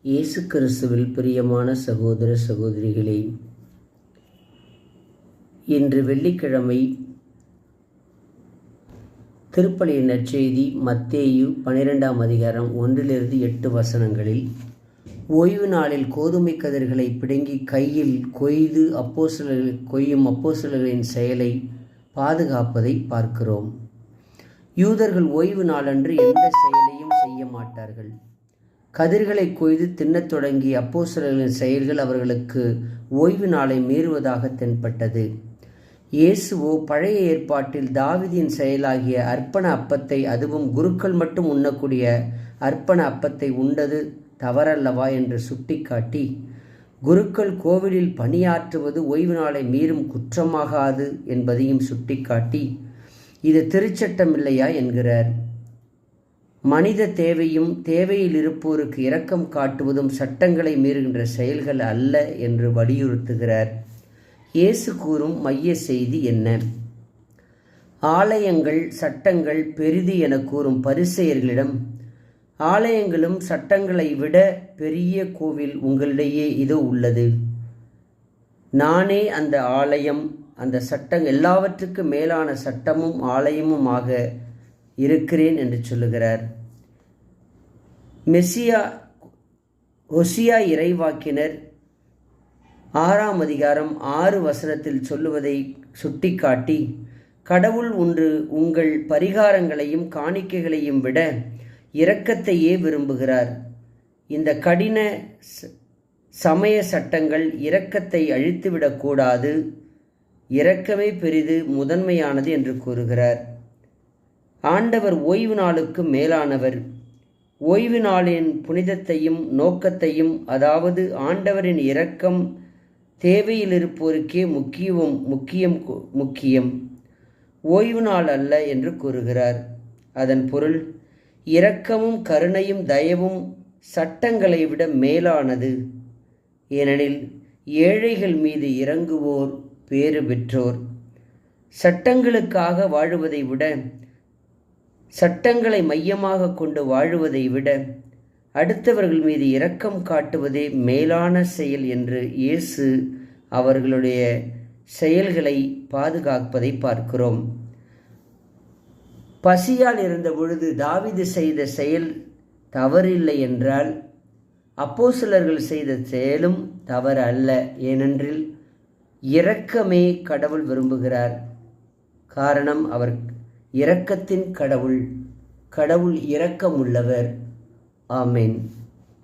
இயேசு கிறிஸ்துவில் பிரியமான சகோதர சகோதரிகளே, இன்று வெள்ளிக்கிழமை திருப்பலியின் நற்செய்தி மத்தேயு 12ஆம் அதிகாரம் 1-8 வசனங்களில் ஓய்வு நாளில் கோதுமை கதிர்களை பிடுங்கி கையில் கொய்து கொய்யும் அப்போஸ்தலர்களின் செயலை பாதுகாப்பதை பார்க்கிறோம். யூதர்கள் ஓய்வு நாளன்று எந்த செயலையும் செய்ய மாட்டார்கள். கதிர்களை கொய்து தின்னத் தொடங்கிய அப்போஸ்தலர்களின் செயல்கள் அவர்களுக்கு ஓய்வு நாளை மீறுவதாக தென்பட்டது. இயேசுவோ பழைய ஏற்பாட்டில் தாவீதின் செயலாகிய அர்ப்பண அப்பத்தை, அதுவும் குருக்கள் மட்டும் உண்ணக்கூடிய அர்ப்பண அப்பத்தை உண்டது தவறல்லவா என்று சுட்டிக்காட்டி, குருக்கள் கோவிலில் பணியாற்றுவது ஓய்வு நாளை மீறும் குற்றமாகாது என்பதையும் சுட்டிக்காட்டி, இது திருச்சட்டம் இல்லையா என்கிறார். மனித தேவையும் தேவையில் இருப்போருக்கு இரக்கம் காட்டுவதும் சட்டங்களை மீறுகின்ற செயல்கள் அல்ல என்று வலியுறுத்துகிறார். இயேசு கூறும் மைய செய்தி என்ன? ஆலயங்கள் சட்டங்கள் பெரிது என கூறும் பரிசேயர்களிடம், ஆலயங்களும் சட்டங்களை விட பெரிய கோவில் உங்களிடையே இதோ உள்ளது, நானே அந்த ஆலயம், அந்த சட்டம் எல்லாவற்றுக்கும் மேலான சட்டமும் ஆலயமுமாக இருக்கிறேன் என்று சொல்லுகிறார். ஹோசியா இறைவாக்கினர் 6ஆம் அதிகாரம் 6 வசனத்தில் சொல்லுவதை சுட்டிக்காட்டி, கடவுள் ஒன்று உங்கள் பரிகாரங்களையும் காணிக்கைகளையும் விட இரக்கத்தையே விரும்புகிறார். இந்த கடின சமய சட்டங்கள் இரக்கத்தை அழித்துவிடக்கூடாது, இரக்கமே பெரிது முதன்மையானது என்று கூறுகிறார். ஆண்டவர் ஓய்வு நாளுக்கு மேலானவர். ஓய்வு நாளின் புனிதத்தையும் நோக்கத்தையும், அதாவது ஆண்டவரின் இரக்கம் தேவையில் இருப்போருக்கே முக்கியம், ஓய்வு நாள் அல்ல என்று கூறுகிறார். அதன் பொருள், இரக்கமும் கருணையும் தயவும் சட்டங்களை விட மேலானது. ஏனெனில் ஏழைகள் மீது இறங்குவோர் பேறு பெற்றோர். சட்டங்களுக்காக வாழுவதை விட, சட்டங்களை மையமாக கொண்டு வாழுவதை விட அடுத்தவர்கள் மீது இரக்கம் காட்டுவதே மேலான செயல் என்று இயேசு அவர்களுடைய செயல்களை பாதுகாப்பதை பார்க்கிறோம். பசியால் இருந்த பொழுது தாவீது செய்த செயல் தவறில்லை என்றால், அப்போஸ்தலர்கள் செய்த செயலும் தவறு அல்ல. ஏனென்றில் இரக்கமே கடவுள் விரும்புகிறார். காரணம், அவர் இரக்கத்தின் கடவுள், கடவுள் இரக்கமுள்ளவர். ஆமென்.